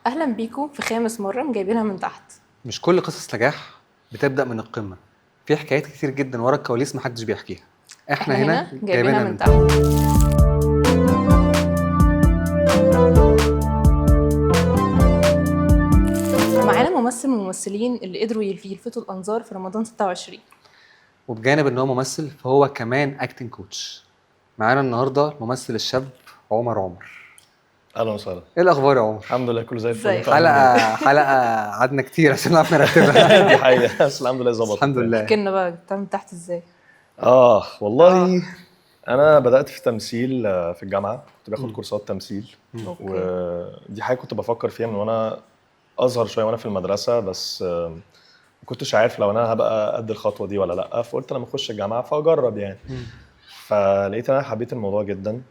اهلا بيكم في خامس مره جايبينها من تحت. مش كل قصص نجاح بتبدأ من القمة. في حكايات كتير جدا ورا الكواليس محدش بيحكيها. احنا احنا هنا هنا جايبينها جايبينها من من تحت. تحت. معانا ممثل من الممثلين اللي قدروا يلفتوا الانظار في رمضان 26. وبجانب ان هو ممثل فهو كمان اكتنج كوتش. معانا النهارده الممثل الشاب عمر. اهلا وسهلا. ايه الاخبار يا عمر؟ الحمد لله كله زي الفل. ازيك؟ انتوا عاملين ايه؟ حلقة قعدنا كتير عشان نعرف نرتبها. دي حقيقة بس الحمد لله بس ظبطت. الحمد لله. احكي لنا بقى بتعمل تحت ازاي؟ والله انا بدأت في تمثيل في الجامعة، كنت باخد كورسات تمثيل. اوكي. ودي حاجة كنت بفكر فيها من وانا اصغر شوية وانا في المدرسة، بس ما كنتش عارف لو انا هبقى قد الخطوة دي ولا لا، فقلت لما اخش الجامعة فاجرب يعني. فلقيت انا حبيت الموضوع جدا.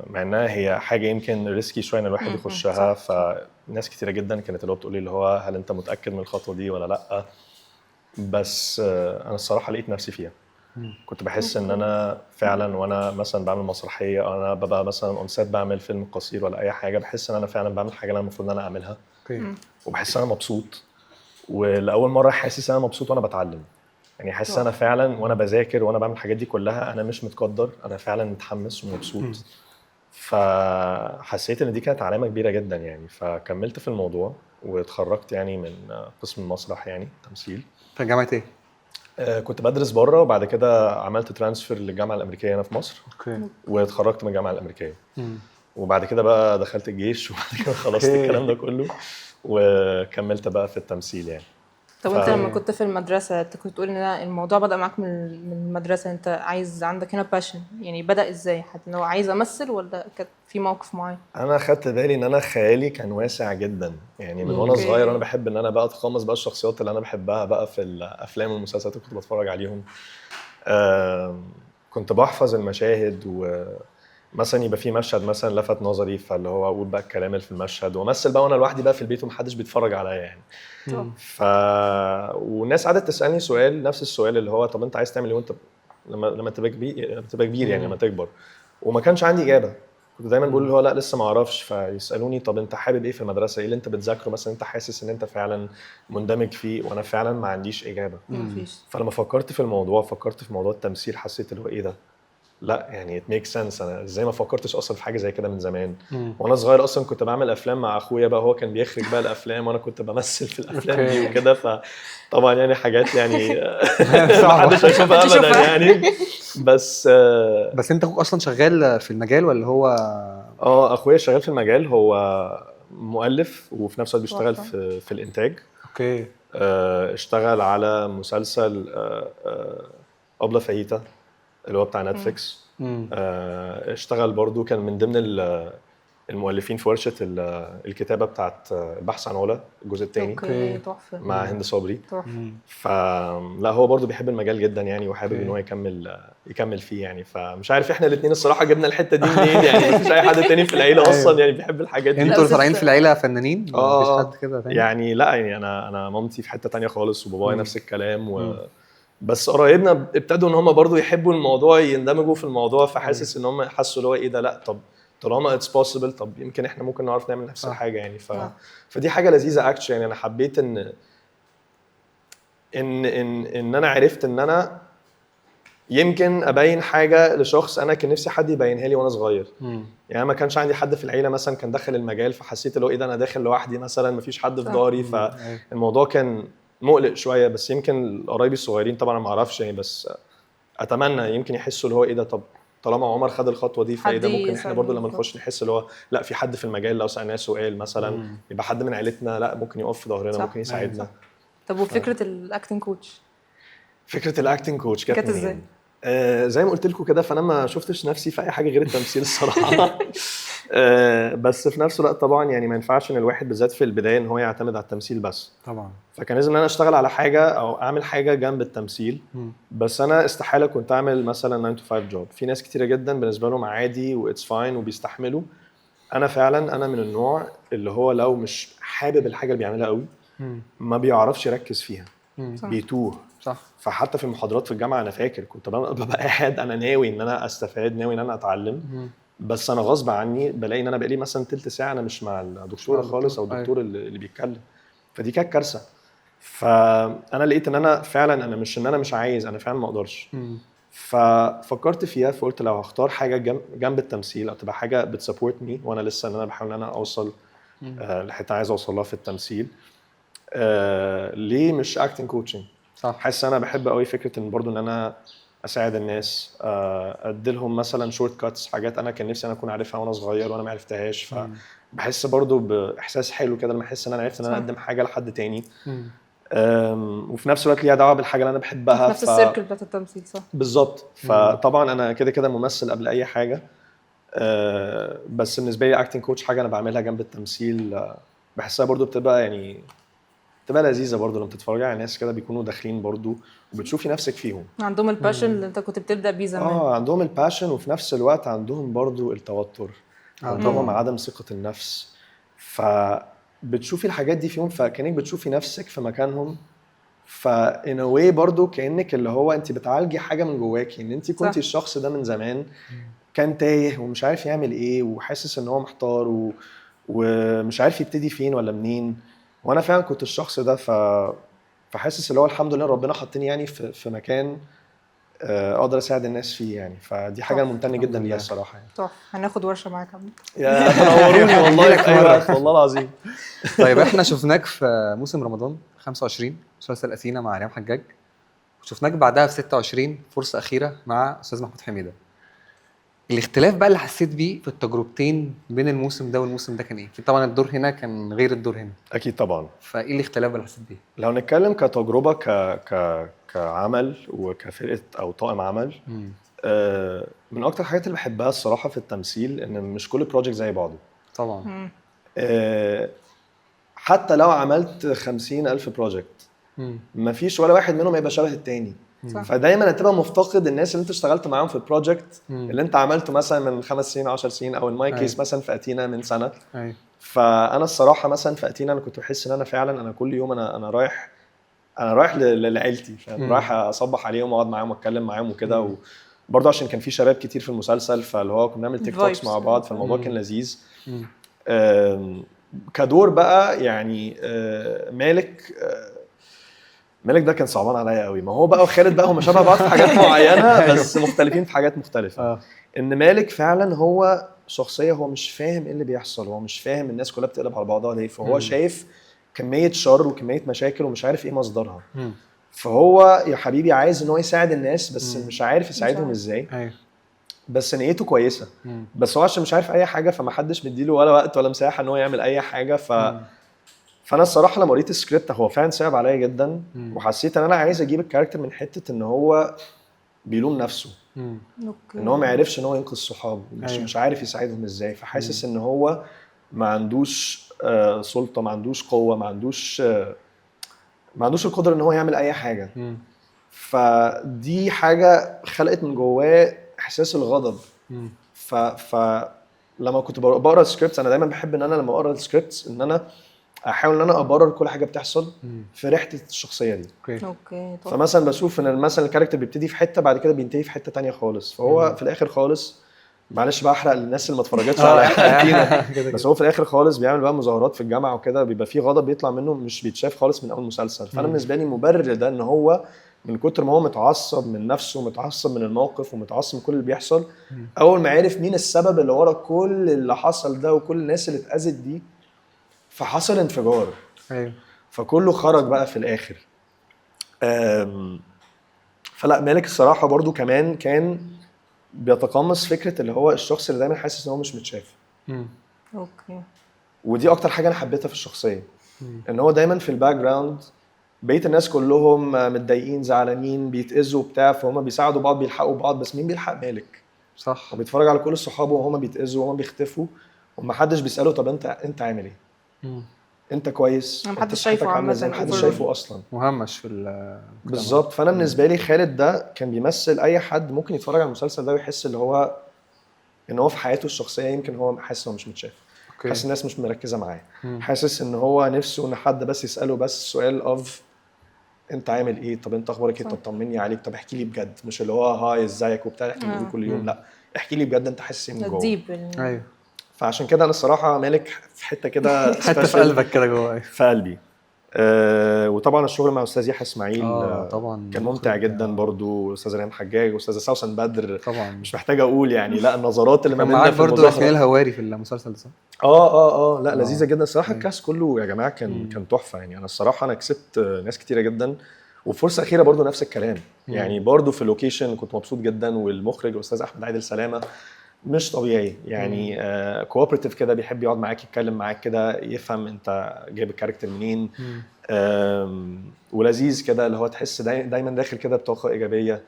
مع انها هي حاجه يمكن ريسكي شويه ان الواحد يخشها، صح. فناس كتيره جدا كانت اللي هو بتقول لي اللي هو هل انت متاكد من الخطوه دي ولا لا. بس انا الصراحه لقيت نفسي فيها. كنت بحس ان انا فعلا وانا مثلا بعمل مسرحيه او انا ببقى مثلا اون سيت بعمل فيلم قصير ولا اي حاجه، بحس ان انا فعلا بعمل حاجه انا المفروض ان انا اعملها. اوكي. وبحس ان انا مبسوط، ولاول مره حاسس ان انا مبسوط وانا بتعلم. يعني حاسس انا فعلا وانا بذاكر وانا بعمل الحاجات دي كلها انا مش متقدر، انا فعلا متحمس ومبسوط. فحسيت ان دي كانت علامه كبيره جدا يعني، فكملت في الموضوع واتخرجت يعني من قسم المسرح يعني تمثيل. في جامعة ايه؟ كنت بدرس بره وبعد كده عملت ترانسفير للجامعه الامريكيه هنا في مصر، اوكي. واتخرجت من الجامعه الامريكيه. وبعد كده بقى دخلت الجيش وبعد كده خلصت اوكي. الكلام ده كله وكملت بقى في التمثيل يعني. طب انت لما كنت في المدرسه انت كنت تقول ان الموضوع بدأ معاك من المدرسه، انت عايز عندك هنا باشن، يعني بدأ ازاي؟ حتى لو عايز امثل ولا كان في موقف معين؟ انا خدت بالي ان انا خيالي كان واسع جدا يعني من وانا اوكي. صغير. انا بحب ان انا بقى اتقمص بقى الشخصيات اللي انا بحبها بقى في الافلام والمسلسلات اللي كنت بتفرج عليهم. كنت بحفظ المشاهد، ومثلا يبقى في مشهد مثلا لفت نظري فاللي هو اقول بقى الكلام اللي في المشهد وامثل بقى وانا لوحدي بقى في البيت ومحدش بيتفرج عليا يعني. طب ف والناس قعدت تسالني سؤال، نفس السؤال اللي هو طب انت عايز تعمل ايه وانت لما تبقى كبير، يعني لما تكبر. وما كانش عندي اجابه. كنت دايما بقول اللي هو لا لسه ما اعرفش. فيسالوني طب انت حابب ايه في المدرسه، ايه اللي انت بتذاكره مثلا انت حاسس ان انت فعلا مندمج فيه، وانا فعلا ما عنديش اجابه. مفيش. فلما فكرت في الموضوع، فكرت في موضوع التمثيل، حسيت اللي هو ايه ده، لا يعني it makes sense. انا ازاي ما فكرتش اصلا في حاجه زي كده من زمان. وانا صغير اصلا كنت بعمل افلام مع اخويا بقى، هو كان بيخرج بقى الافلام وانا كنت بمثل في الافلام دي اوكي. وكده. فطبعا يعني حاجات يعني ما صعبة. حدش هيشوفها ابدا تشوفها. يعني. بس بس انت اخوك اصلا شغال في المجال ولا هو؟ اخويا شغال في المجال، هو مؤلف وفي نفس الوقت بيشتغل تحفة. في الانتاج. اوكي. اشتغل على مسلسل أبلة فاهيتا اللي هو بتاع نتفليكس. اشتغل برضو، كان من ضمن المؤلفين في ورشة الكتابة بتاعت البحث عن علا الجزء الثاني اوكي تحفه. مع هند صبري. تحفه. فلا هو برضو بيحب المجال جدا يعني، وحابب ان هو يكمل فيه يعني. فمش عارف احنا الاثنين الصراحه جبنا الحته دي منين يعني. مفيش اي حد تاني في العيله اصلا يعني بيحب الحاجات دي. انتوا اللي طالعين في العيله فنانين؟ مفيش حد كده تاني؟ يعني لا يعني انا مامتي في حته تانية خالص وبابايا نفس الكلام بس قرايبنا ابتدوا ان هم برضو يحبوا الموضوع، يندمجوا في الموضوع. فحاسس ان هم حسوا اللي هو ايه ده، لا طب طالما اتس بوسيبل طب يمكن احنا ممكن نعرف نعمل نفس الحاجه يعني. فدي حاجه لذيذه اكشن يعني. انا حبيت ان انا عرفت ان انا يمكن ابين حاجه لشخص انا كان نفسي حد يبينها لي وانا صغير. يعني ما كانش عندي حد في العيله مثلا كان دخل المجال، فحسيت اللي هو ايه ده انا داخل لوحدي مثلا، مفيش حد في داري. فالموضوع كان مقلق شويه. بس يمكن قرايبي الصغيرين طبعا ما اعرفش يعني، بس اتمنى يمكن يحسوا اللي هو ايه ده، طب طالما عمر خد الخطوه دي فايه ده ممكن احنا برضو لما نخش نحس اللي هو لا في حد في المجال لو سالناه سؤال مثلا يبقى حد من عيلتنا لا ممكن يقف في ظهرنا، ممكن يساعدنا. طب وفكره الاكتنج كوتش فكره الاكتنج كوتش كانت ازاي؟ زي ما قلت لكم كده، فانا ما شفتش نفسي في اي حاجه غير التمثيل الصراحه. بس في نفس الوقت طبعا يعني ما ينفعش ان الواحد بالذات في البدايه ان هو يعتمد على التمثيل بس طبعا. فكان لازم ان انا اشتغل على حاجه او اعمل حاجه جنب التمثيل. بس انا استحاله كنت اعمل مثلا 9 to 5 جوب. في ناس كتيره جدا بالنسبه لهم عادي واتس فاين وبيستحملوا. انا فعلا انا من النوع اللي هو لو مش حابب الحاجه اللي بيعملها قوي ما بيعرفش يركز فيها، بيتوه. صح. فحتى في المحاضرات في الجامعه انا فاكر كنت ببقى قاعد انا ناوي ان انا استفاد، ناوي ان انا اتعلم، بس انا غصب عني بلاقي ان انا بقالي مثلا تلت ساعه انا مش مع الدكتوره الدكتور. خالص او الدكتور اللي بيتكلم. فدي كانت كارثه. فانا لقيت ان انا فعلا انا مش عايز، انا فعلا ما اقدرش. ففكرت فيها، فقلت لو هختار حاجه جنب التمثيل او تبقى حاجه بتسبورت مي وانا لسه ان انا بحاول ان انا اوصل لحته عايز اوصل لها في التمثيل، ليه مش اكتنج كوتشنج؟ صح. حاسس انا بحب قوي فكره ان برضو ان انا اساعد الناس، اديلهم مثلا شورت كاتس، حاجات انا كان نفسي انا اكون عارفها وانا صغير وانا ما عرفتهاش. فبحس برضو باحساس حلو كده لما احس ان انا عرفت ان انا صح. اقدم حاجه لحد تاني. وفي نفس الوقت ليها دعوه بالحاجه اللي انا بحبها. في نفس السيركل بتاعت التمثيل. صح بالظبط. فطبعا انا كده كده ممثل قبل اي حاجه، بس بالنسبه لي اكتنج كوتش حاجه انا بعملها جنب التمثيل. بحسها برضو بتبقى يعني بتبقى لذيذه برضو لما تتفرجي على ناس كده بيكونوا داخلين برضو وبتشوفي نفسك فيهم. عندهم الباشن اللي انت كنت بتبدا بيه زمان. عندهم الباشن وفي نفس الوقت عندهم برضو التوتر، عندهم عدم ثقه النفس. فبتشوفي الحاجات دي فيهم، فكانك بتشوفي نفسك في مكانهم. فإن واي برضو كانك اللي هو انت بتعالجي حاجه من جواكي، ان انت كنتي الشخص ده من زمان كان تايه ومش عارف يعمل ايه وحاسس ان هو محتار ومش عارف يبتدي فين ولا منين. وانا فعلا كنت الشخص ده. فحاسس اللي هو الحمد لله ربنا حطني يعني في مكان اقدر اساعد الناس فيه يعني. فدي حاجه انا ممتن جدا ليها الصراحه يعني. تحفه. هناخد ورشه معاك يا عم. يا تنوروني والله في اي وقت والله العظيم. طيب احنا شفناك في موسم رمضان 25 مسلسل أثينا مع ريم حجاج، وشفناك بعدها في 26 فرصة أخيرة مع أستاذ محمود حميدة. الاختلاف بقى اللي حسيت بيه في التجربتين بين الموسم ده والموسم ده كان ايه؟ طبعا الدور هنا كان غير الدور هنا، اكيد طبعا. فايه الاختلاف اللي حسيت بيه؟ لو نتكلم كتجربه كعمل وكفرقه او طاقم عمل، من اكتر الحاجات اللي بحبها الصراحه في التمثيل ان مش كل بروجكت زي بعضه طبعا. حتى لو عملت 50,000 بروجكت مفيش ولا واحد منهم هيبقى شبه التاني. فدايما هتبقى مفتقد الناس اللي انت اشتغلت معاهم في البروجكت اللي انت عملته مثلا من 5 سنين 10 سنين، او الماي كيس مثلا في أثينا من سنه. فانا الصراحه مثلا في أثينا انا كنت بحس ان انا فعلا انا كل يوم انا رايح لعيلتي، رايح اصبح عليهم واقعد معاهم واتكلم معاهم وكده. وبرضه عشان كان في شباب كتير في المسلسل، فاللي هو كنا بنعمل تيك توكس مع بعض، فالموضوع كان لذيذ. كدور بقى يعني مالك ده كان صعبان عليا قوي. ما هو بقى وخالد بقى هم شبه بعض في حاجات معينه بس مختلفين في حاجات مختلفه. ان مالك فعلا هو شخصيه هو مش فاهم ايه اللي بيحصل، هو مش فاهم الناس كلها بتقلب على بعضها ليه. فهو شايف كميه شر وكميه مشاكل ومش عارف ايه مصدرها. فهو يا حبيبي عايز ان هو يساعد الناس بس مش عارف يساعدهم ازاي. بس نيته كويسه، بس هو عشان مش عارف اي حاجه فما حدش مديله ولا وقت ولا مساحه ان هو يعمل اي حاجه. فانا الصراحه لما قريت السكريبت هو فعلا صعب عليا جدا. وحسيت ان انا عايز اجيب الكاركتر من حته ان هو بيلوم نفسه، ان هو ما عرفش ان هو ينقذ صحابه، مش عارف يساعدهم ازاي. فحاسس ان هو ما عندوش سلطه، ما عندوش قوه، ما عندوش القدره ان هو يعمل اي حاجه. فدي حاجه خلقت من جواه احساس الغضب. لما كنت بقرا السكريبتس انا دايما بحب ان انا لما اقرا السكريبتس ان انا احاول ان انا ابرر كل حاجه بتحصل في ريحه الشخصيه دي. اوكي. فمثلا بشوف ان مثلا الكاركتر بيبتدي في حته بعد كده بينتهي في حته تانية خالص. فهو في الاخر خالص معلش بقى احرق للناس اللي ما اتفرجتش على أثينا، بس هو في الاخر خالص بيعمل بقى مظاهرات في الجامعه وكده، بيبقى فيه غضب بيطلع منه مش بيتشاف خالص من اول مسلسل. فانا بالنسبه لي مبرر ده ان هو من كتر ما هو متعصب من نفسه ومتعصب من الموقف ومتعصب من كل اللي بيحصل، اول ما عرف مين السبب اللي ورا كل اللي حصل ده وكل الناس اللي اتأذت دي فحصل انفجار. فكله خرج بقى في الاخر. فلا مالك الصراحه برضو كمان كان بيتقمص فكره اللي هو الشخص اللي دايما حاسس ان هو مش متشاف. اوكي. ودي اكتر حاجه انا حبيتها في الشخصيه، ان هو دايما في الباك جراوند بقيه الناس كلهم متضايقين زعلانين بيتاذوا بتاع، فهم بيساعدوا بعض بيلحقوا بعض، بس مين بيلحق مالك؟ صح. وبيتفرج على كل صحابه وهم بيتاذوا وهم بيختفوا ومحدش بيساله طب انت عامل ايه؟ انت كويس؟ محدش شايفه عامه، محدش شايفه اصلا، مهمش في بالظبط. فانا بالنسبه لي خالد ده كان بيمثل اي حد ممكن يتفرج على المسلسل ده ويحس اللي هو ان هو في حياته الشخصيه يمكن هو حاسس انه مش متشاف، حاسس الناس مش مركزه معاه، حاسس ان هو نفسه ان حد بس يساله بس سؤال اوف انت عامل ايه؟ طب انت اخبارك ايه؟ طب طمني عليك، طب احكي لي بجد، مش اللي هو هاي ازيك وبتاع احكي لي كل يوم، لا احكي لي بجد انت حاسس ايه من جوه. الديب ايوه فعشان كده انا الصراحه مالك في حته كده حتى في special قلبك كده جوه. في قلبي. وطبعا الشغل مع استاذ يحيى اسماعيل طبعا كان ممتع مخرج، جدا برضو. استاذ ريان حجاج واستاذه سوسن بدر طبعا. مش محتاج اقول يعني، لا النظرات اللي ما كان بيننا معاك في برضه ياسمين المظاهره. الهواري في المسلسل ده صح؟ لا آه. لذيذه جدا الصراحه. أيوة. الكاست كله يا جماعه كان تحفه يعني. انا الصراحه انا كسبت ناس كتيره جدا. وفرصه اخيره برضو نفس الكلام يعني، برضو في اللوكيشن كنت مبسوط جدا. والمخرج الاستاذ احمد عادل سلامه مش طبيعي يعني، كوبريتيف كده، بيحب يقعد معاك يتكلم معاك كده يفهم انت جايب الكاركتر منين. ولذيذ كده اللي هو تحس دايما داخل كده بطاقه ايجابيه.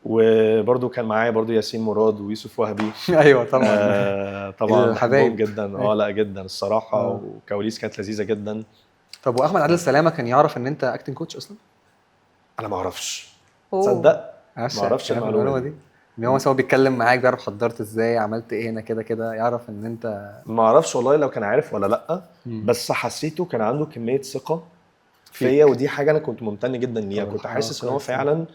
وبرده كان معايا برده ياسين مراد ويوسف وهبي. ايوه طبعا. طبعا الحبايب بحبهم جدا. لا جدا الصراحه. وكواليس كانت لذيذه جدا. طب واحمد عادل سلامه كان يعرف ان انت اكتنج كوتش اصلا؟ انا ما اعرفش. تصدق ما اعرفش المعلومه دي. ان هو مثلا بيتكلم معاك بيعرف حضرت ازاي، عملت ايه هنا كده يعرف ان انت. ما اعرفش والله لو كان عارف ولا لا. بس حسيته كان عنده كميه ثقه فيا، ودي حاجه انا كنت ممتن جدا ليها. كنت حاسس ان هو فعلا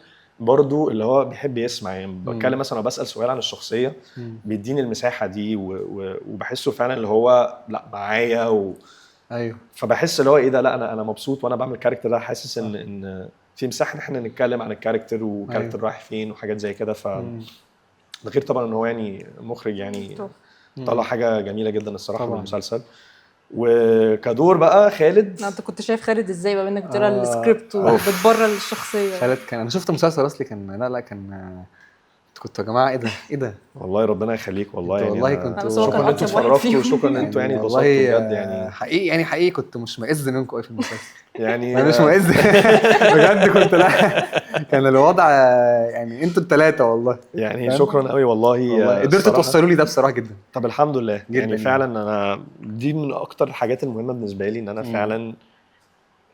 برضو اللي هو بيحب يسمع يعني. بتكلم مثلا بسال سؤال عن الشخصيه بيديني المساحه دي وبحسه فعلا اللي هو لا معايا ايوه. فبحس اللي هو ايه ده، لا انا مبسوط وانا بعمل الكاركتر ده. حاسس ان في مساحه ان احنا نتكلم عن الكاركتر وكاركتر رايح فين وحاجات زي كده. ده غير طبعا ان هو يعني مخرج يعني طلع حاجه جميله جدا الصراحه في المسلسل. وكدور بقى خالد، انت كنت شايف خالد ازاي بقى انك بتقرا السكريبت وبتبرر الشخصيه؟ خالد كان انا شفت مسلسل اصلي كان لا كان كنتوا يا جماعه ايه ده والله ربنا يخليك والله يعني. والله كنت شكرا ان انتوا اتفرجتوا وشكرا ان انتوا يعني اتبسطتوا بجد يعني. حقيقي كنت مش مئز منكم قوي في المسلسل يعني انا مش مئز بجد كنت لا كان الوضع يعني انتوا الثلاثه والله يعني شكرا قوي والله قدرتوا توصلوا لي ده بصراحه جدا. طب الحمد لله جداً يعني فعلا. انا دي من اكتر الحاجات المهمه بالنسبه لي، ان انا فعلا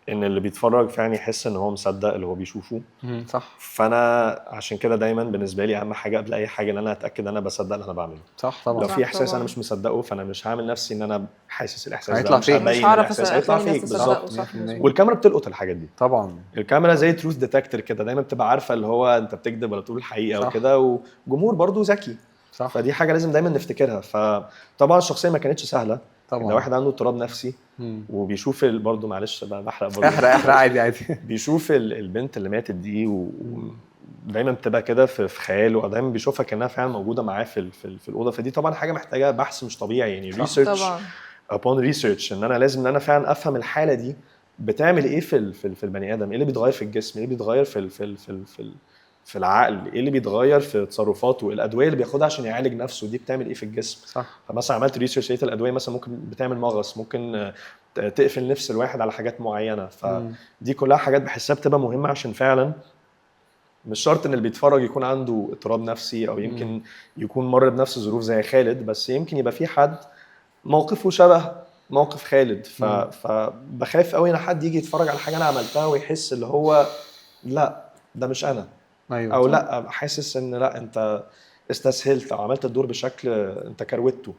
ان اللي بيتفرج فعلا يحس ان هو مصدق اللي هو بيشوفه. صح. فانا عشان كده دايما بالنسبه لي اهم حاجه قبل اي حاجه ان انا اتاكد ان انا بصدق اللي انا بعمله. صح طبعا. لو في احساس انا مش مصدقه فانا مش هعمل نفسي ان انا حاسس الاحساس هيطلع ده. مش هعرف هيطلع فيك بالظبط. صح. والكاميرا بتلقط الحاجات دي طبعا. الكاميرا زي تروث ديتكتور كده، دايما بتبقى عارفه اللي هو انت بتكذب ولا بتقول الحقيقه وكده. وجمهور برضو ذكي. صح. فدي حاجه لازم دايما نفتكرها. فطبعا الشخصيه ما كانتش سهله طبعا. لو واحد عنده اضطراب نفسي وبيشوف برضو معلش بحرق برضو احرق عادي بيشوف البنت اللي ماتت دي ودايما بتبقى كده في خياله، دايما بيشوفها كانها فعلا موجوده معاه في الاوضه. فدي طبعا حاجه محتاجه بحث مش طبيعي يعني، ريسيرش upon research. ان انا لازم ان انا فعلا افهم الحاله دي بتعمل ايه في البني ادم، ايه اللي بيتغير في الجسم، ايه اللي بيتغير في العقل، ايه اللي بيتغير في تصرفاته، الادويه اللي بياخدها عشان يعالج نفسه دي بتعمل ايه في الجسم. صح. فمثلا عملت ريسيرش لقيت الادويه مثلا ممكن بتعمل مغص، ممكن تقفل نفس الواحد على حاجات معينه. فدي كلها حاجات بحسها بتبقى مهمه عشان فعلا مش شرط ان اللي بيتفرج يكون عنده اضطراب نفسي او يمكن يكون مر بنفس الظروف زي خالد، بس يمكن يبقى في حد موقفه شبه موقف خالد. فبخاف قوي ان حد يجي يتفرج على حاجه انا عملتها ويحس اللي هو لا ده مش انا. أيوة. او لا حاسس ان لا انت استسهلت او عملت الدور بشكل انت كروته.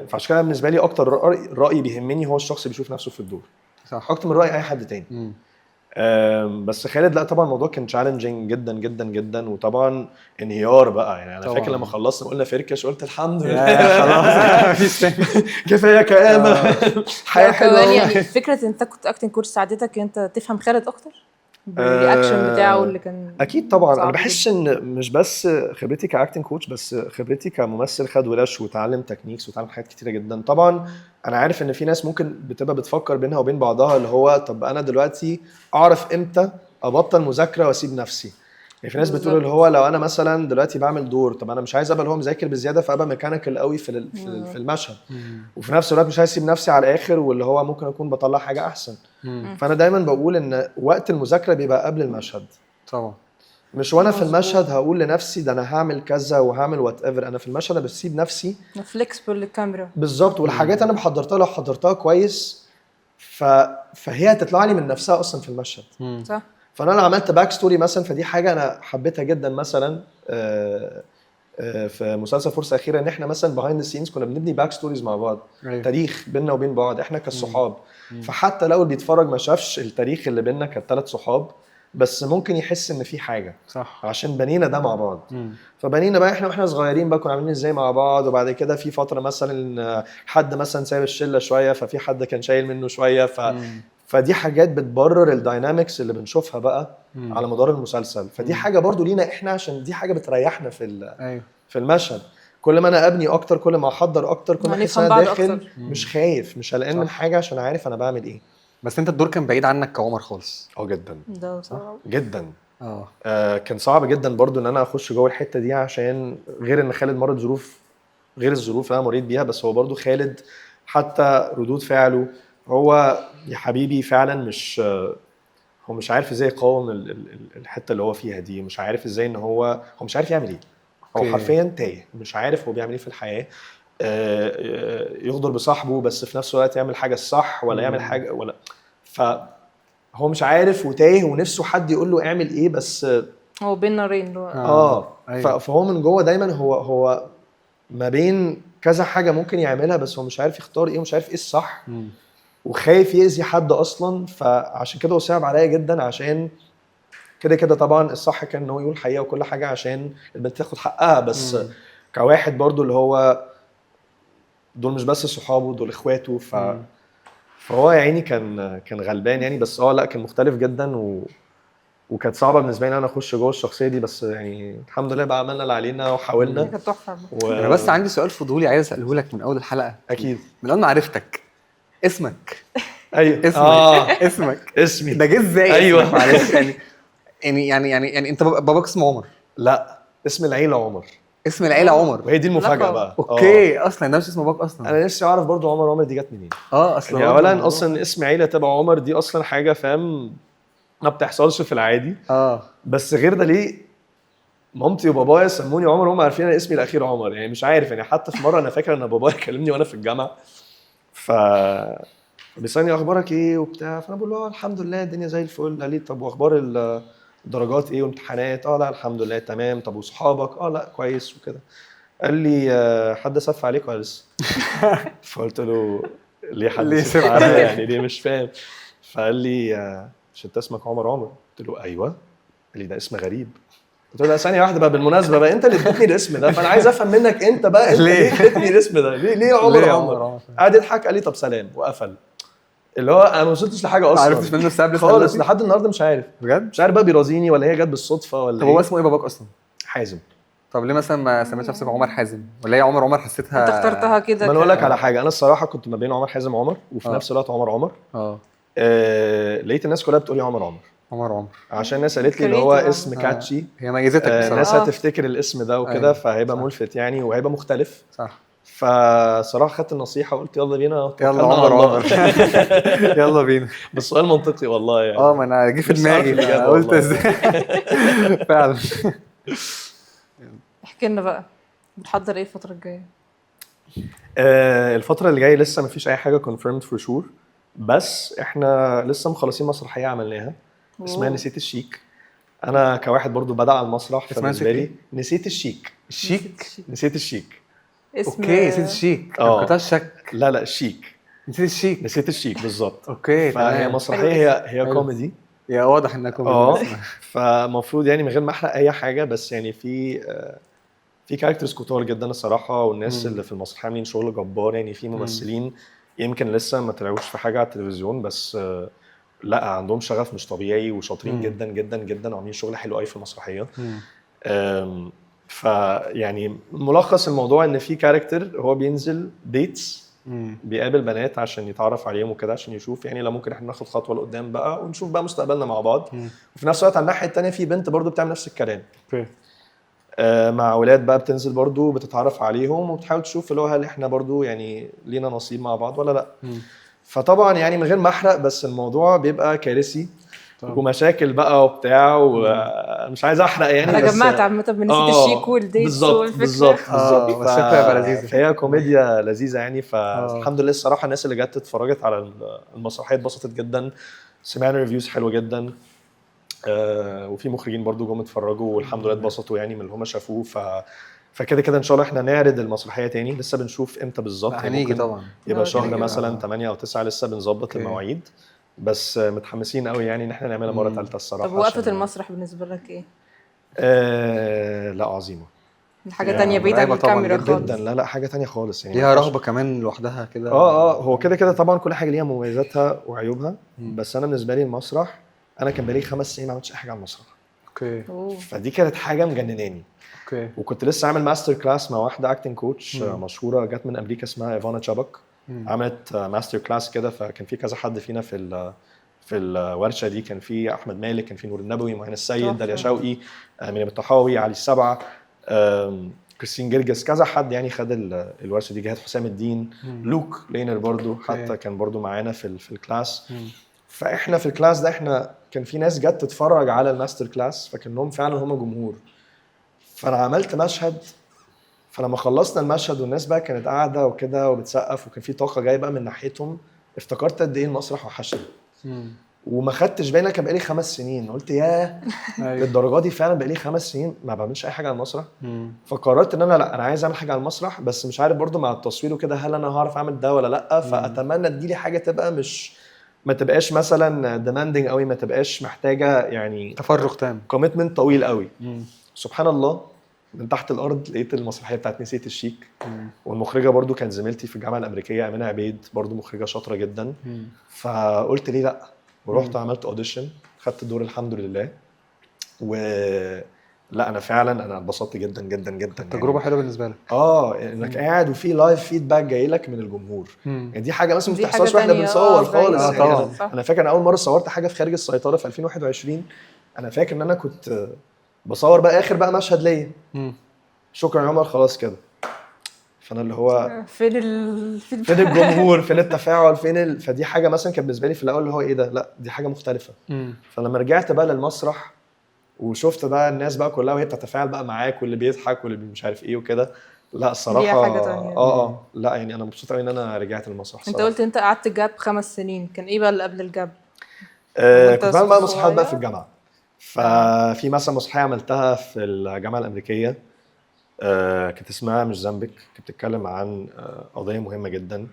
فعشان كده بالنسبه لي اكتر راي بيهمني هو الشخص بيشوف نفسه في الدور. صح. اكتر من راي اي حد تاني. بس خالد لا طبعا الموضوع كان تشالنجينج جدا جدا جدا، وطبعا انهيار بقى يعني. انا فاكر لما خلصنا قلنا فركش قلت الحمد لله خلاص مفيش تاني كفايه كآبه حياه حلوه يعني. فكره انت كنت اكتنج كورس ساعدتك انت تفهم خالد اكتر بالرياكشن بتاعه اللي كان اكيد طبعا. انا بحس ان مش بس خبرتي كاكتنج كوتش، بس خبرتي كممثل خد ورش وتعلم تكنيكس وتعلم حاجات كتيره جدا. طبعا انا عارف ان في ناس ممكن بتبقى بتفكر بينها وبين بعضها اللي هو طب انا دلوقتي اعرف امتى ابطل مذاكره واسيب نفسي. يعني في ناس بتقول اللي هو لو انا مثلا دلوقتي بعمل دور، طب انا مش عايز ابقى اللي هو مذاكر بزياده فابقى ميكانيكال قوي في المشهد، وفي نفس الوقت مش عايز اسيب نفسي على الاخر واللي هو ممكن اكون بطلع حاجه احسن. فانا دايما بقول ان وقت المذاكره بيبقى قبل المشهد طبعا. مش وانا في المشهد هقول لنفسي ده انا هعمل كذا وهعمل وات ايفر. انا في المشهد انا بسيب نفسي فليكسبل للكاميرا بالظبط. والحاجات انا بحضرتها لو حضرتها كويس فهي هتطلع لي من نفسها اصلا في المشهد. صح. فانا عملت باك ستوري مثلا، فدي حاجه انا حبيتها جدا. مثلا في مسلسل فرصه اخيره ان احنا مثلا بيهايند ذا سينز كنا بنبني باك ستوريز مع بعض. تاريخ بيننا وبين بعض احنا كالصحاب. فحتى لو اللي بيتفرج ما شافش التاريخ اللي بيننا كالثلاث صحاب، بس ممكن يحس ان في حاجه صح. عشان بنينا ده مع بعض. فبنينا بقى احنا واحنا صغيرين بقى كنا عاملين ازاي مع بعض، وبعد كده في فتره مثلا حد مثلا سايب الشله شويه ففي حد كان شايل منه شويه فدي حاجات بتبرر الداينامكس اللي بنشوفها بقى على مدار المسلسل. فدي حاجه برضو لينا احنا عشان دي حاجه بتريحنا في المشهد. كل ما انا ابني اكتر كل ما احضر اكتر كل ما احس انا داخل مش خايف مش قلقان من حاجه عشان عارف انا بعمل ايه. بس انت الدور كان بعيد عنك كعمر خالص. جدا ده صعب جدا. كان صعب جدا برضو ان انا اخش جوه الحته دي، عشان غير ان خالد مرض ظروف غير الظروف اللي انا مريت بيها، بس هو برضو خالد حتى ردود فعله هو يا حبيبي فعلا مش هو مش عارف ازاي يقاوم الحته اللي هو فيها دي، مش عارف ازاي ان هو مش عارف يعمل ايه. هو حرفيا تايه مش عارف هو بيعمل ايه في الحياه. يغدر بصاحبه بس في نفس الوقت يعمل حاجه الصح ولا يعمل حاجه ولا هو مش عارف وتايه ونفسه حد يقول له اعمل ايه، بس هو بين نارين أيوة. فهو من جوه دايما هو ما بين كذا حاجه ممكن يعملها، بس هو مش عارف يختار ايه ومش عارف ايه الصح وخايف يأذي حد اصلا. فعشان كده هو صعب عليا جدا، عشان كده طبعا الصح كان ان هو يقول الحقيقه وكل حاجه عشان البنت تاخد حقها، بس كواحد برضو اللي هو دول مش بس صحابه دول اخواته فهو يا عيني كان غلبان يعني. بس لا كان مختلف جدا وكانت صعبه بالنسبه لي انا اخش جوه الشخصيه دي، بس يعني الحمد لله بقى عملنا اللي علينا وحاولنا. كانت تحفه. انا بس عندي سؤال فضولي عايز اساله لك من اول الحلقه. اكيد من اول ما عرفتك اسمك. ايوه اسمك اسمي ده جه ازاي؟ ايوه معلش يعني انت باباك اسمه عمر؟ لا اسم العيله عمر. اسم العيله عمر وهي دي المفاجاه بقى. اوكي اصلا ده مش اسم باباك اصلا. انا نفسي اعرف برضو عمر دي جت منين. اصلا يعني اولا اصلا اسم عيله تبع عمر دي اصلا حاجه فاهم ما بتحصلش في العادي. بس غير ده ليه مامتي وبابايا سموني عمر وهم عارفين انا اسمي الاخير عمر. يعني مش عارف يعني حتى في مره انا فاكر ان بابايا كلمني وانا في الجامعه بيسالني اخبارك ايه وبتاع، فانا بقول له الحمد لله الدنيا زي الفل. قال لي طب واخبار الدرجات ايه وامتحانات؟ لا الحمد لله تمام. طب واصحابك؟ لا كويس وكده. قال لي حد سف عليك ولا لسه؟ فقلت له ليه حد سف عليا يعني ليه مش فاهم. فقال لي مش انت اسمك عمر؟ قلت له ايوه. قال لي ده اسم غريب. قلت له ثانيه واحده بقى بالمناسبه بقى انت اللي اديتني الاسم ده، فانا عايز افهم منك انت بقى انت ليه اديتني الاسم ده؟ ليه عمر؟ قعد يضحك قال لي طب سلام وقفل. اللي هو انا ما وصلتش لحاجه اصلا، ما عرفتش منه السبب خالص لحد النهارده مش عارف بجد. مش عارف بقى بيرازيني ولا هي جت بالصدفه ولا طب هو اسمه ايه باباك اصلا؟ حازم. طب ليه مثلا ما سميتش نفسك عمر حازم ولا هي عمر حسيتها انت اخترتها كده؟ ما انا اقول لك على حاجه، انا الصراحه كنت ما بين عمر حازم عمر وفي نفس الوقت عمر لقيت الناس كلها بتقول لي عمر عشان الناس قالت لي اللي هو اسم كاتشي. هي ميزتك بصراحه. الناس هتفتكر الاسم ده وكده فهيبقى ملفت يعني وهيبقى مختلف. صح. فصراحه خدت النصيحه وقلت يلا بينا يلا عمر يلا بينا. بس سؤال منطقي والله يعني. ما انا جه في دماغي قلت ازاي. فعلا. احكي لنا بقى بتحضر ايه الفتره الجايه؟ الفتره اللي جايه لسه مفيش اي حاجه confirmed for sure، بس احنا لسه مخلصين مسرحيه عملناها اسمها نسيت الشيك. انا كواحد برضو بدأ على المسرح فبالنسبه لي نسيت الشيك. نسيت الشيك. اوكي نسيت الشيك. كنت الشك. لا الشيك. نسيت الشيك بالظبط. اوكي فهي مسرحيه هي كوميدي. يا واضح انها كوميدي. فمفروض يعني من غير ما احرق اي حاجه، بس يعني في كاركترز كتار جدا الصراحه، والناس اللي في المسرحيه عاملين شغل جبار. يعني في ممثلين يمكن لسه ما طلعوش في حاجه على التلفزيون، بس لا عندهم شغف مش طبيعي وشاطرين جدا جدا جدا وعاملين شغل حلو قوي في المسرحيه. فيعني ملخص الموضوع ان في كاركتر هو بينزل ديتس بيقابل بنات عشان يتعرف عليهم وكده، عشان يشوف يعني لو ممكن احنا ناخد خطوه لقدام بقى ونشوف بقى مستقبلنا مع بعض. وفي نفس الوقت على الناحيه الثانيه في بنت برضو بتعمل نفس الكلام مع اولاد بقى، بتنزل برضو بتتعرف عليهم وبتحاول تشوف اللي هو هل احنا برضو يعني لينا نصيب مع بعض ولا لا. فطبعا يعني من غير ما احرق، بس الموضوع بيبقى كارثي ومشاكل بقى وبتاع ومش عايز احرق يعني. انا جمعت عامه من نسيت الشيك والديتس بالظبط بس شكلها لذيذه. فهي كوميديا لذيذه يعني. فالحمد لله الصراحه الناس اللي جت اتفرجت على المسرحيه اتبسطت جدا، سمعنا ريفيوز حلوه جدا. وفي مخرجين برضو جم اتفرجوا والحمد لله اتبسطوا يعني من اللي هم شافوه. فكده ان شاء الله احنا نعرض المسرحيه تاني، لسه بنشوف امتى بالظبط. هنيجي طبعا يبقى شهر مثلا 8 أو 9 لسه بنظبط المواعيد. بس متحمسين قوي يعني ان احنا نعملها مره ثالثه الصراحه. طب وقفة عشان- المسرح بالنسبة لك ايه؟ لا عظيمه دي حاجة يعني تانية بعيد عن مرعبة طبعاً الكاميرا جداً. خالص. جدا. لا حاجه تانية خالص يعني. ما ليها ينفعش- رهبه كمان لوحدها كده. هو كده طبعا كل حاجه ليها مميزاتها وعيوبها. بس انا بالنسبه لي المسرح، انا كان بقالي 5 سنين ما عملتش اي حاجه على المسرح، اوكي أوه. فدي كانت حاجه مجنناني. اوكي. وكنت لسه عامل ماستر كلاس مع واحده اكتنج كوتش مشهوره جت من امريكا اسمها ايفانا تشابك. عملت ماستر كلاس كده، فكان في كذا حد فينا في الورشه دي. كان في احمد مالك، كان في نور النبوي، معين السيد، داليا شوقي، مريم الطحاوي، علي السبعه، كريستين جرجس، كذا حد يعني خد الورشه دي. جهاد حسام الدين، لوك لينر برضو حتى كان برضو معانا في الكلاس. فاحنا في الكلاس ده احنا كان في ناس جت تتفرج على الماستر كلاس، فكانهم فعلا هم جمهور. فانا عملت مشهد، فلما خلصنا المشهد والناس بقى كانت قاعده وكده وبتسقف وكان في طاقه جايه بقى من ناحيتهم، افتكرت قد ايه المسرح وحشني. وما خدتش بالي، كان بقالي 5 سنين قلت ياه للدرجه دي فعلا بقالي 5 سنين ما بعملش اي حاجه على المسرح. فقررت ان انا لا، انا عايز اعمل حاجه على المسرح، بس مش عارف برضو مع التصوير وكده هل انا هعرف اعمل ده ولا لا. فاتمنى تجيلي حاجه تبقى مش، ما تبقاش مثلا demanding قوي، ما تبقاش محتاجه يعني تفرغ تام، كوميتمنت طويل قوي. سبحان الله من تحت الارض لقيت المسرحيه بتاعت نسيت الشيك. والمخرجه برضو كانت زميلتي في الجامعه الامريكيه امينه عبيد، برضو مخرجه شاطره جدا. فقلت ليه لا، ورحت عملت اوديشن، خدت الدور الحمد لله. لا انا فعلا انا اتبسطت جدا جدا جدا. تجربه حلوه بالنسبه لك. انك قاعد وفي لايف فيدباك جاي لك من الجمهور. يعني دي حاجه مثلا ما دي بتحصلش حاجة واحنا تانية، بنصور خالص. بعيدة. يعني طبعاً. انا فاكر انا اول مره صورت حاجه في خارج السيطره في 2021. انا فاكر ان انا كنت بصور بقى اخر بقى مشهد ليا، شكرا يا عمر خلاص كده. فانا اللي هو فين فين الجمهور، فين التفاعل، فدي حاجه مثلا كانت بالنسبه لي في الاول اللي هو ايه ده، لا دي حاجه مختلفه. فلما رجعت بقى للمسرح وشفت بقى الناس بقى كلها وهي بتتفاعل بقى معاك، واللي بيضحك واللي مش عارف ايه وكده، لا الصراحه دي حاجة تانية. لا يعني انا مبسوط قوي ان انا رجعت للمسرح انت الصراحه. قلت انت قعدت جاب 5 سنين، كان ايه بقى اللي قبل الجاب؟ كنت بعمل بقى مسرحيات بقى في صغير؟ الجامعه. ففي مثلا مسرحيه عملتها في الجامعه الامريكيه، كانت اسمها مش ذنبك، كانت بتتكلم عن قضيه مهمه جدا.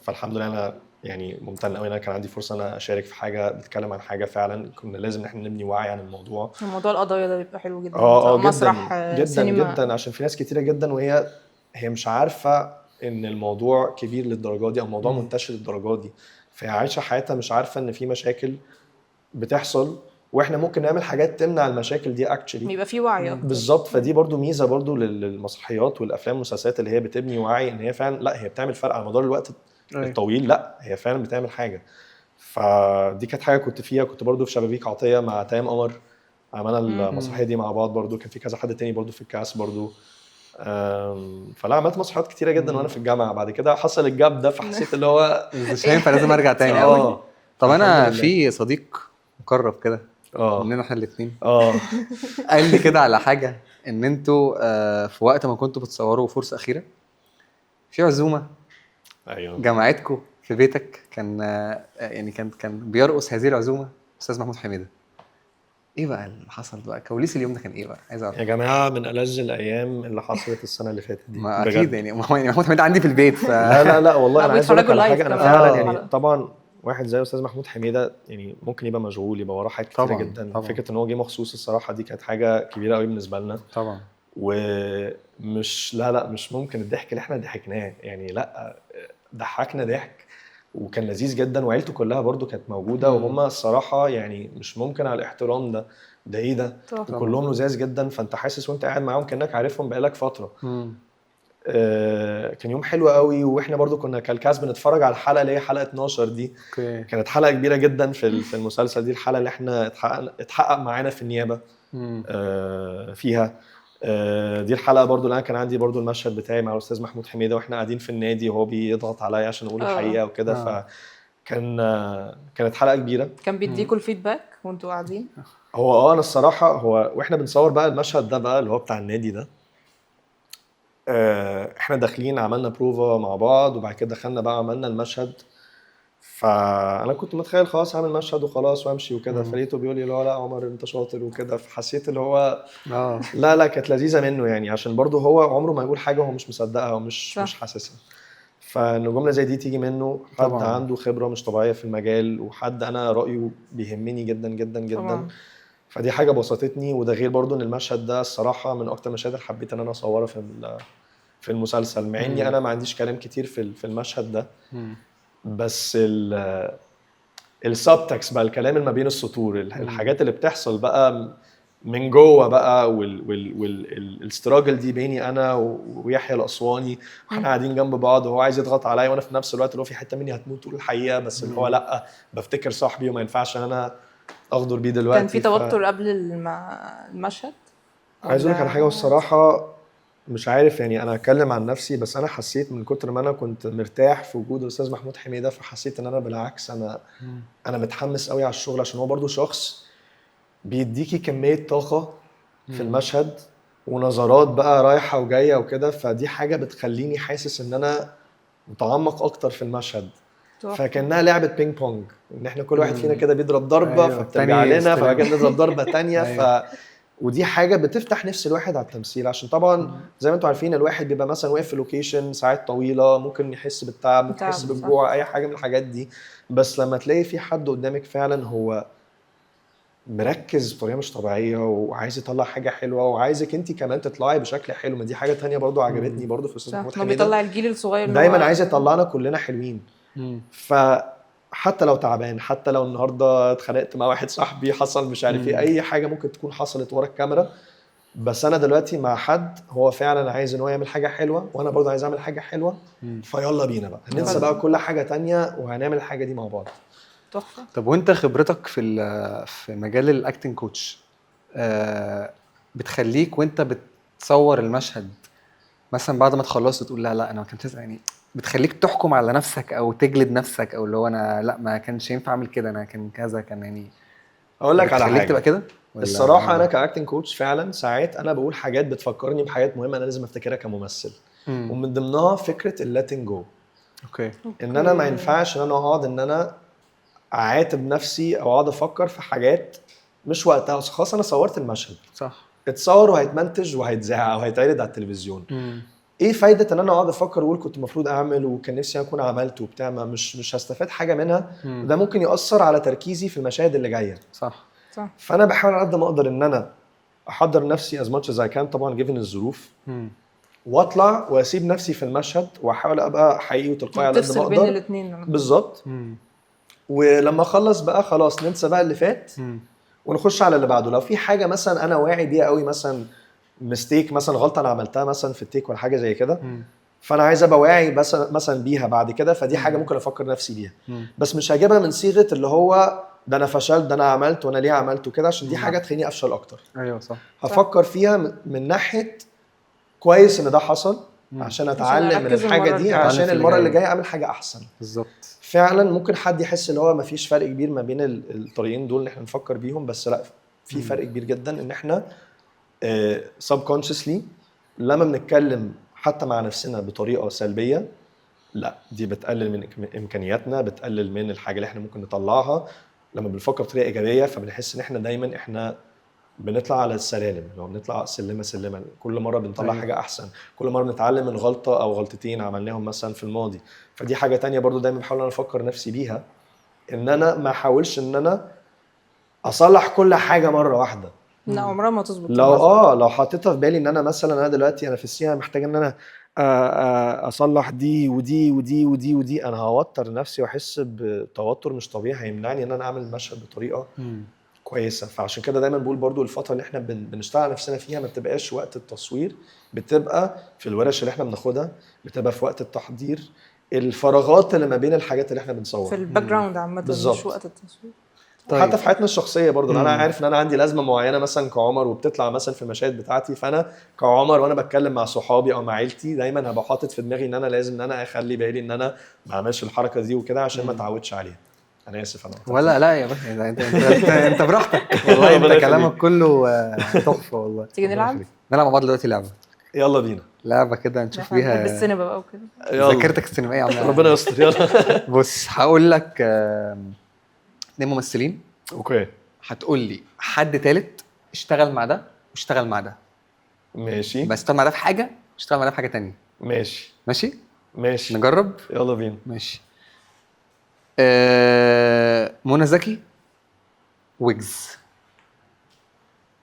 فالحمد لله انا يعني ممتن قوي ان انا كان عندي فرصه ان انا اشارك في حاجه بتتكلم عن حاجه فعلا كنا لازم ان احنا نبني وعي عن الموضوع. موضوع القضايا ده بيبقى حلو جدا. جدا مسرح، جدا سينما. جدا، عشان في ناس كتيره جدا وهي مش عارفه ان الموضوع كبير للدرجه دي او الموضوع منتشر للدرجه دي. فهي عايشه حياتها مش عارفه ان في مشاكل بتحصل، واحنا ممكن نعمل حاجات تمنع المشاكل دي اكشلي. بيبقى في وعي اكتر. بالظبط. فدي برضو ميزه برضو للمسرحيات والافلام والمسلسلات اللي هي بتبني وعي، ان هي فعلا لا هي بتعمل فرق على مدار الوقت الطويل. لا هي فعلا بتعمل حاجه. فدي كانت حاجه كنت فيها. كنت برضو في شبابيك عطيه مع تيام قمر، عملنا المسرحيه دي مع بعض برضو. كان في كذا حد تاني برضو في الكاس برضو. فلا عملت مسرحيات كتيره جدا وانا في الجامعه. بعد كده حصل الجاب ده، فحسيت اللي هو مش هينفع، لازم ارجع تاني. طب انا في صديق مقرب كده مننا احنا الاثنين قال لي كده على حاجه، ان انتوا في وقت ما كنتوا بتصوروا فرصه اخيره في عزومه جمعتكم في بيتك، كان يعني كان بيرقص هذه العزومه استاذ محمود حميده. ايه بقى اللي حصل بقى؟ كواليس اليوم ده كان ايه بقى؟ عايز اعرف يا جماعه. من ألذ الايام اللي حصلت السنه اللي فاتت دي. ما اكيد يعني محمود حميده عندي في البيت لا والله انا عايز اقول لك على حاجه. انا فعلا يعني طبعا طبعا واحد زي استاذ محمود حميده يعني ممكن يبقى مشغول، يبقى وراه حاجات كتيره جدا. فكره ان هو جه مخصوص الصراحه دي كانت حاجه كبيره قوي بالنسبه لنا طبعا. ومش لا مش ممكن الضحك اللي احنا ضحكناه يعني، لا ضحكنا ضحك وكان لذيذ جدا. وعيلته كلها برضو كانت موجوده وهم الصراحه يعني مش ممكن على الاحترام ده ايه ده، وكلهم لذاذ جدا. فانت حاسس وانت قاعد معاهم كانك عارفهم بقالك فتره. كان يوم حلو قوي. واحنا برضو كنا كالكاس بنتفرج على الحلقه اللي هي حلقه 12 دي. كانت حلقه كبيره جدا في المسلسل دي، الحلقه اللي احنا اتحقق معانا في النيابه فيها. دي الحلقه برضو اللي انا كان عندي برضو المشهد بتاعي مع الاستاذ محمود حميده واحنا قاعدين في النادي وهو بيضغط عليا عشان اقول الحقيقه وكده. كانت حلقه كبيره. كان بيديكوا الفيدباك وانتوا قاعدين؟ هو انا الصراحه واحنا بنصور بقى المشهد ده بقى اللي هو بتاع النادي ده، احنا داخلين عملنا بروفا مع بعض وبعد كده دخلنا بقى عملنا المشهد. فانا كنت متخيل خلاص هعمل مشهد وخلاص وامشي وكده. فلقيته بيقول لي لا عمر انت شاطر وكده. فحسيت اللي هو لا كانت لذيذه منه يعني، عشان برضو هو عمره ما يقول حاجه هو مش مصدقها ومش مش حاسسها. فان جمله زي دي تيجي منه حد طبعاً. عنده خبره مش طبيعيه في المجال، وحد انا رايه بيهمني جدا جدا جدا. طبعا. فدي حاجه بسطتني. وده غير برضو ان المشهد ده الصراحه من اكتر المشاهد اللي حبيت ان انا اصورها في المسلسل، مع اني انا ما عنديش كلام كتير في المشهد ده، بس السبتكس بقى، الكلام اللي ما بين السطور، الحاجات اللي بتحصل بقى من جوه بقى، والاستراجل دي بيني انا ويحيى الاسواني، واحنا قاعدين جنب بعض وهو عايز يضغط عليا، وانا في نفس الوقت اللي هو في حته مني هتموت تقول الحقيقه، بس اللي هو لا بفتكر صاحبي وما ينفعش ان انا اغدر بيه دلوقتي. كان في توتر قبل المشهد؟ عايز اقول لك على حاجه، والصراحه مش عارف يعني، انا اتكلم عن نفسي، بس انا حسيت من كتر ما انا كنت مرتاح في وجود الاستاذ محمود حميده، فحسيت ان انا بالعكس انا متحمس قوي على الشغل، عشان هو برضو شخص بيديكي كميه طاقه في المشهد، ونظرات بقى رايحه وجايه وكده، فدي حاجه بتخليني حاسس ان انا متعمق اكتر في المشهد. فكانها لعبه بينج بونج، ان احنا كل واحد فينا كده بيضرب ضربه، أيوة، فبترجع التاني لنا، فبعد استلام. كده نضرب ضربه تانية. أيوة. ودي حاجه بتفتح نفس الواحد على التمثيل، عشان طبعا زي ما انتم عارفين الواحد بيبقى مثلا واقف في لوكيشن ساعات طويله، ممكن يحس بالتعب، ممكن يحس صح. بالجوع، اي حاجه من الحاجات دي. بس لما تلاقي في حد قدامك فعلا هو مركز بطريقه مش طبيعيه، وعايز يطلع حاجه حلوه، وعايزك انت كمان تطلعي بشكل حلو، ما دي حاجه تانية برضو عجبتني برضو في استاذ محمود ما حميده، بيطلع الجيل الصغير إن دايما هو عايز يطلعنا كلنا حلوين. فحتى لو تعبان، حتى لو النهارده اتخانقت مع واحد صاحبي، حصل مش عارف ايه، اي حاجه ممكن تكون حصلت ورا الكاميرا، بس انا دلوقتي مع حد هو فعلا عايز ان هو يعمل حاجه حلوه، وانا برضه عايز اعمل حاجه حلوه، فيلا بينا بقى هننسى بقى كل حاجه تانية وهنعمل الحاجه دي مع بعض. تحفه. طب وانت خبرتك في مجال الاكتنج كوتش بتخليك وانت بتصور المشهد مثلا بعد ما تخلص تقول لا انا ما كنتش يعني، بتخليك تحكم على نفسك او تجلد نفسك، او اللي هو انا لا ما كانش ينفع اعمل كده، انا كان كذا، كان يعني اقول لك على بتخليك حاجه، تبقى كده الصراحه انا كاكتنج كوتش فعلا ساعات انا بقول حاجات بتفكرني بحاجات مهمه انا لازم افتكرها كممثل، ومن ضمنها فكره اللاتين جو. اوكي. ان انا ما ينفعش ان انا اقعد ان انا اعاتب نفسي او اقعد افكر في حاجات مش وقتها، خلاص انا صورت المشهد، صح، اتصور وهيتمنتج وهيتذاع او هيتعرض على التلفزيون. ايه فايده ان انا اقعد افكر واقول كنت المفروض اعمل وكان نفسي اكون عملت وبتاع، مش هستفاد حاجه منها، وده ممكن ياثر على تركيزي في المشاهد اللي جايه. صح. فانا بحاول على قد ما اقدر ان انا احضر نفسي as much as I can طبعا given الظروف، واطلع واسيب نفسي في المشهد واحاول ابقى حقيقي وتلقائي على قد ما تفصل بين اقدر الاثنين بالظبط. ولما اخلص بقى خلاص ننسى بقى اللي فات ونخش على اللي بعده. لو في حاجه مثلا انا واعي بيها قوي، مثلا مستيك، مثلا غلطه انا عملتها مثلا في التيك ولا حاجه زي كده، فانا عايز ابقى واعي بس مثلا بيها بعد كده، فدي حاجه ممكن افكر نفسي بيها، بس مش هجيبها من صيغه اللي هو ده انا فشلت، ده انا عملت وانا ليه عملته كده، عشان دي حاجه تخليني افشل اكتر. ايوه صح. هفكر فيها من ناحيه كويس ان ده حصل، عشان اتعلم من الحاجه دي، عشان المره اللي جايه اعمل حاجه احسن. بالظبط. فعلا ممكن حد يحس ان هو مفيش فرق كبير ما بين الطريقين دول اللي احنا نفكر بيهم، بس لا، في فرق كبير جدا. ان احنا subconsciously لما بنتكلم حتى مع نفسنا بطريقه سلبيه، لا دي بتقلل من امكانياتنا، بتقلل من الحاجه اللي احنا ممكن نطلعها. لما بنفكر بطريقه ايجابيه فبنحس ان احنا دايما احنا بنطلع على السلالم، لو بنطلع سلمه كل مره بنطلع حاجه احسن، كل مره بنتعلم من غلطه او غلطتين عملناهم مثلا في الماضي. فدي حاجه تانية برضو دايما بحاول انا افكر نفسي بيها، ان انا ما احاولش ان انا اصلح كل حاجه مره واحده. لا عمرها ما تظبط. لو حطيتها في بالي ان انا مثلا انا دلوقتي انا في السينما محتاج ان انا اصلح دي ودي ودي ودي ودي، انا هوتر نفسي واحس بتوتر مش طبيعي هيمنعني ان انا اعمل المشهد بطريقه كويسه. فعشان كده دايما بقول برضو الفتره اللي احنا بنشتغل على نفسنا فيها ما بتبقاش وقت التصوير، بتبقى في الورش اللي احنا بناخدها، بتبقى في وقت التحضير، الفراغات اللي ما بين الحاجات اللي احنا بنصورها في الباك جراوند عامه، مش وقت التصوير. طيب. حتى في حياتنا الشخصيه برضو انا عارف ان انا عندي لازمه معينه مثلا كعمر، وبتطلع مثلا في المشاهد بتاعتي، فانا كعمر وانا بتكلم مع صحابي او مع عيلتي دايما هبقى حاطط في دماغي ان انا لازم ان انا اخلي بالي ان انا ما اعملش الحركه دي وكده، عشان ما اتعودش عليها. انا اسف انا ولا لا يا باشا، انت براحتك والله. انت كلامك كله تحفه والله. تيجي نلعب مع بعض دلوقتي لعبه. يلا بينا لعبه كده نشوف بيها بالسينما بقى وكده. ذاكرتك السينمائيه عامله ربنا يستر. يلا بص هقول لك 2 ممثلين، اوكي، هتقول لي حد تالت اشتغل مع ده واشتغل مع ده، ماشي، بس اشتغل مع ده في حاجه واشتغل مع ده في حاجه تانية. ماشي ماشي ماشي نجرب. يلا بينا. ماشي. منى زكي ويجز.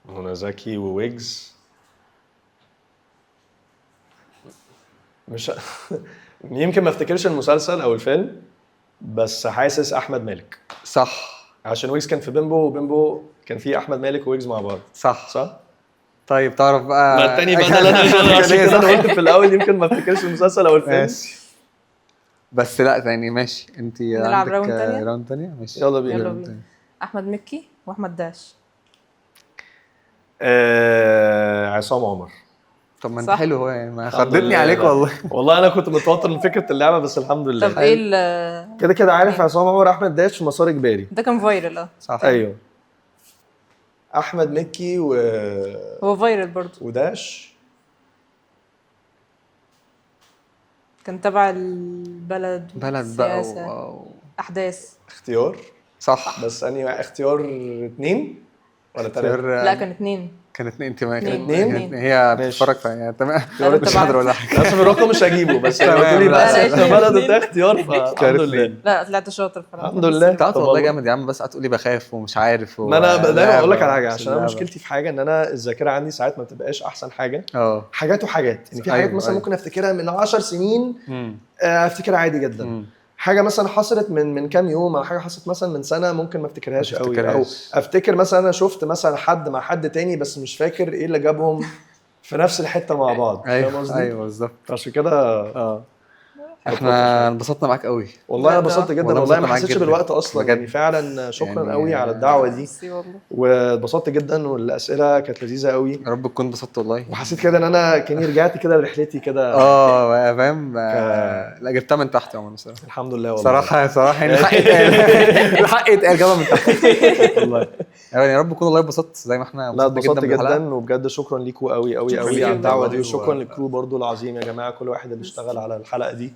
منى زكي وويجز. مش يمكن ما افتكرش المسلسل او الفيلم، بس حاسس احمد مالك. صح عشان ويجز كان في بيمبو، وبيمبو كان فيه احمد مالك وويجز مع بعض. صح. صح. طيب تعرف بقى ما التاني بقى ده اللي انا عشان كده انا قلت في الاول يمكن ما افتكرش المسلسل او الفيلم. ماشي. بس لا تاني ماشي. انت نلعب عندك راوند تانية؟ راوند تانية. ماشي يلا بينا. يلا بينا. احمد مكي واحمد داش. عصام عمر. طب ما انت صح. حلو هو يعني، ما الحمد خضتني لله. عليك لا. والله. والله انا كنت متوتر من فكره اللعبه، بس الحمد لله. طب ايه كده كده عارف عصام عمر احمد داش مسار اجباري. ده كان فايرال صح. ايوه. احمد مكي هو فايرال برضو، وداش. كان تبع البلد بلد بقى والسياسة، احداث. اختيار. صح. بس اني اختيار 2 ولا 3؟ لا كان 2. كانت اتنين. انت ما اتنين. كانت اتنين. هي ماشي. بتتفرج فيها تمام. لا، مش طبعاً. قادر اقول حاجه. لازم الرقم مش هجيبه، بس يعني تمام، قلت لي لا، بقى لا، ست لا. بلد وده اختيار، فالحمد لله. لا طلعت شاطر فعلا. الحمد لله. بتاعت طب والله جامد يا عم، بس هتقولي بخاف ومش عارف ما انا دايما اقول لك على حاجه، مش عشان انا اللعبة. مشكلتي في حاجه ان انا الذاكره عندي ساعات ما بتبقاش احسن حاجه. اه. حاجات وحاجات يعني، في حاجات أيوة، مثلا أيوة. ممكن افتكرها من 10 سنين امم. افتكرها عادي جدا. حاجه مثلا حصلت من كام يوم، او حاجه حصلت مثلا من سنه ممكن ما افتكرهاش ما قوي، او تفتكرهاش. افتكر مثلا انا شفت مثلا حد مع حد تاني بس مش فاكر ايه اللي جابهم في نفس الحته مع بعض. فاهم ايوه قصدي؟ ايوه بالظبط. عشان كده اه. احنا انبسطنا معاك قوي. والله انا بجد. انبسطت جدا، والله والله انبسطت ما معاك حسيتش جدا. بالوقت اصلا بجد. يعني، فعلا شكرا يعني قوي على الدعوه دي، ميرسي والله. واتبسطت جدا والاسئله كانت لذيذه قوي، يا رب تكون انبسطت والله. وحسيت كده ان انا كاني رجعت كده لرحلتي كده. فاهم. لا جبتها من تحت يا عمر بصراحه. الحمد لله والله. صراحه يعني الحق يتقال. الحق يتقال جابها من تحت والله. يعني يا رب تكون والله اتبسطت زي ما احنا لا اتبسطت بالحلقة. جدا، وبجد شكرا ليكوا قوي قوي شكراً قوي ليك على الدعوه والله. دي، وشكرا للكرو برضو العظيم يا جماعه، كل واحد اللي اشتغل على الحلقه دي.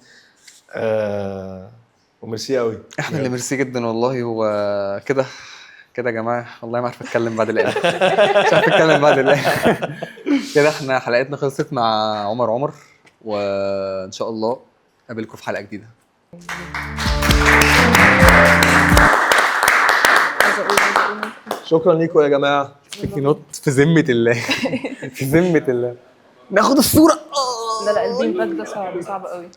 وميرسي قوي. احنا اللي ميرسي جدا والله. وكده كده يا جماعه والله ما عارف اتكلم بعد الآن. مش عارف اتكلم بعد الآن. كده احنا حلقتنا خلصت مع عمر، وان شاء الله اقابلكم في حلقه جديده. شكرا ليكوا يا جماعه. في نوت في ذمه الله. في ذمه الله. ناخد الصوره. لا البين باك ده صعب قوي.